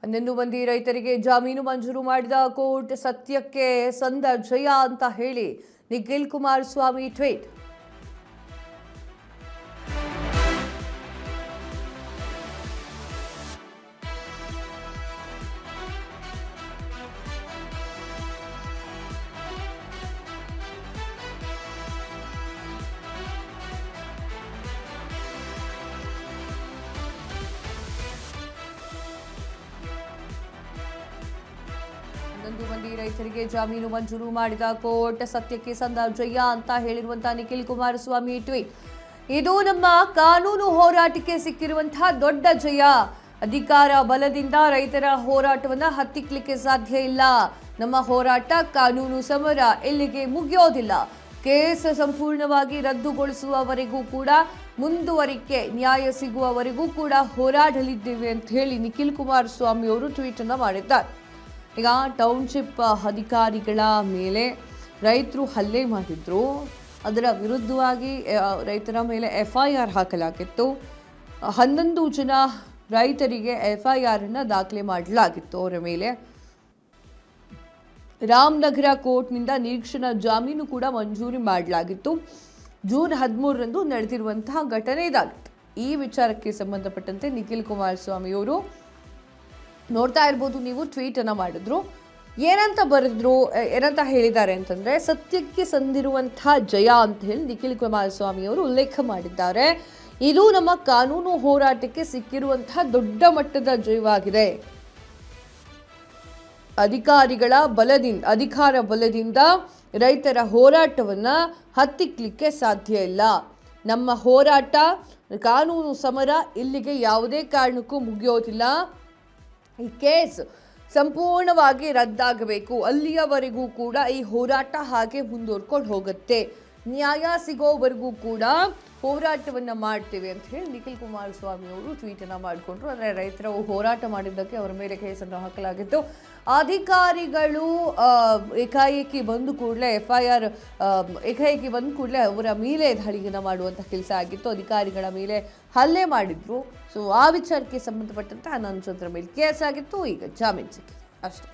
11 ಮಂದಿ ರೈತರಿಗೆ ಜಾಮೀನು ಮಂಜೂರು ಮಾಡಿದ ಕೋರ್ಟ್, ಸತ್ಯಕ್ಕೆ ಸಂದ ಜಯ ಅಂತ ಹೇಳಿ ನಿಖಿಲ್ ಕುಮಾರಸ್ವಾಮಿ ಟ್ವೀಟ್. ಮಂದಿ ರೈತರಿಗೆ ಜಾಮೀನು ಮಂಜೂರು ಮಾಡಿದ ಕೋರ್ಟ್, ಸತ್ಯಕ್ಕೆ ಸಂದ ಜಯ ಅಂತ ಹೇಳಿರುವಂತಹ ನಿಖಿಲ್ ಕುಮಾರಸ್ವಾಮಿ ಟ್ವೀಟ್. ಇದು ನಮ್ಮ ಕಾನೂನು ಹೋರಾಟಕ್ಕೆ ಸಿಕ್ಕಿರುವಂತಹ ದೊಡ್ಡ ಜಯ. ಅಧಿಕಾರ ಬಲದಿಂದ ರೈತರ ಹೋರಾಟವನ್ನ ಹತ್ತಿಕ್ಕಲಿಕ್ಕೆ ಸಾಧ್ಯ ಇಲ್ಲ. ನಮ್ಮ ಹೋರಾಟ ಕಾನೂನು ಸಮರ ಇಲ್ಲಿಗೆ ಮುಗಿಯೋದಿಲ್ಲ. ಕೇಸ್ ಸಂಪೂರ್ಣವಾಗಿ ರದ್ದುಗೊಳಿಸುವವರೆಗೂ ಕೂಡ ಮುಂದುವರಿಕೆ, ನ್ಯಾಯ ಸಿಗುವವರೆಗೂ ಕೂಡ ಹೋರಾಡಲಿದ್ದೇವೆ ಅಂತ ಹೇಳಿ ನಿಖಿಲ್ ಕುಮಾರಸ್ವಾಮಿ ಅವರು ಟ್ವೀಟ್ ಅನ್ನ ಮಾಡಿದ್ದಾರೆ. ಈಗ ಟೌನ್ಶಿಪ್ ಅಧಿಕಾರಿಗಳ ಮೇಲೆ ರೈತರು ಹಲ್ಲೆ ಮಾಡಿದ್ರು. ಅದರ ವಿರುದ್ಧವಾಗಿ ರೈತರ ಮೇಲೆ FIR ಹಾಕಲಾಗಿತ್ತು. 11 ಜನ ರೈತರಿಗೆ FIR ಅನ್ನು ದಾಖಲೆ ಮಾಡಲಾಗಿತ್ತು. ಅವರ ಮೇಲೆ ರಾಮನಗರ ಕೋರ್ಟ್ನಿಂದ ನಿರೀಕ್ಷಣಾ ಜಾಮೀನು ಕೂಡ ಮಂಜೂರು ಮಾಡಲಾಗಿತ್ತು. ಜೂನ್ 13ರಂದು ನಡೆದಿರುವಂತಹ ಘಟನೆ ಇದಾಗಿತ್ತು. ಈ ವಿಚಾರಕ್ಕೆ ಸಂಬಂಧಪಟ್ಟಂತೆ ನಿಖಿಲ್ ಕುಮಾರಸ್ವಾಮಿ ಅವರು ನೋಡ್ತಾ ಇರ್ಬೋದು ನೀವು, ಟ್ವೀಟ್ ಅನ್ನ ಮಾಡಿದ್ರು. ಏನಂತ ಬರೆದ್ರು, ಏನಂತ ಹೇಳಿದ್ದಾರೆ ಅಂತಂದ್ರೆ, ಸತ್ಯಕ್ಕೆ ಸಂದಿರುವಂತಹ ಜಯ ಅಂತ ಹೇಳಿ ನಿಖಿಲ್ ಕುಮಾರಸ್ವಾಮಿ ಅವರು ಉಲ್ಲೇಖ ಮಾಡಿದ್ದಾರೆ. ಇದು ನಮ್ಮ ಕಾನೂನು ಹೋರಾಟಕ್ಕೆ ಸಿಕ್ಕಿರುವಂತಹ ದೊಡ್ಡ ಮಟ್ಟದ ಜಯವಾಗಿದೆ. ಅಧಿಕಾರ ಬಲದಿಂದ ರೈತರ ಹೋರಾಟವನ್ನ ಹತ್ತಿಕ್ಕಲಿಕ್ಕೆ ಸಾಧ್ಯ ಇಲ್ಲ. ನಮ್ಮ ಹೋರಾಟ ಕಾನೂನು ಸಮರ ಇಲ್ಲಿಗೆ ಯಾವುದೇ ಕಾರಣಕ್ಕೂ ಮುಗಿಯೋದಿಲ್ಲ. ಈ ಕೇಸ್ ಸಂಪೂರ್ಣವಾಗಿ ರದ್ದಾಗಬೇಕು. ಅಲ್ಲಿಯವರೆಗೂ ಕೂಡ ಈ ಹೋರಾಟ ಹಾಗೆ ಮುಂದುವರ್ಕೊಂಡು ಹೋಗುತ್ತೆ. ನ್ಯಾಯ ಸಿಗೋವರೆಗೂ ಕೂಡ ಹೋರಾಟವನ್ನು ಮಾಡ್ತೇವೆ ಅಂತ ಹೇಳಿ ನಿಖಿಲ್ ಕುಮಾರಸ್ವಾಮಿ ಅವರು ಟ್ವೀಟ್ ಅನ್ನ ಮಾಡಿಕೊಂಡ್ರು. ಅಂದರೆ ರೈತರ ಹೋರಾಟ ಮಾಡಿದ್ದಕ್ಕೆ ಅವರ ಮೇಲೆ ಕೇಸನ್ನು ಹಾಕಲಾಗಿತ್ತು. ಅಧಿಕಾರಿಗಳು ಏಕಾಏಕಿ ಬಂದು ಕೂಡಲೇ FIR ಏಕಾಏಕಿ ಬಂದ ಕೂಡಲೇ ಅವರ ಮೇಲೆ ದಾಳಿಯನ್ನು ಮಾಡುವಂಥ ಕೆಲಸ ಆಗಿತ್ತು. ಅಧಿಕಾರಿಗಳ ಮೇಲೆ ಹಲ್ಲೆ ಮಾಡಿದ್ರು. ಸೊ ಆ ವಿಚಾರಕ್ಕೆ ಸಂಬಂಧಪಟ್ಟಂತೆ 11 ಜನರ ಮೇಲೆ ಕೇಸ್ ಆಗಿತ್ತು. ಈಗ ಜಾಮೀನು ಸಿಕ್ಕಿದೆ ಅಷ್ಟೇ.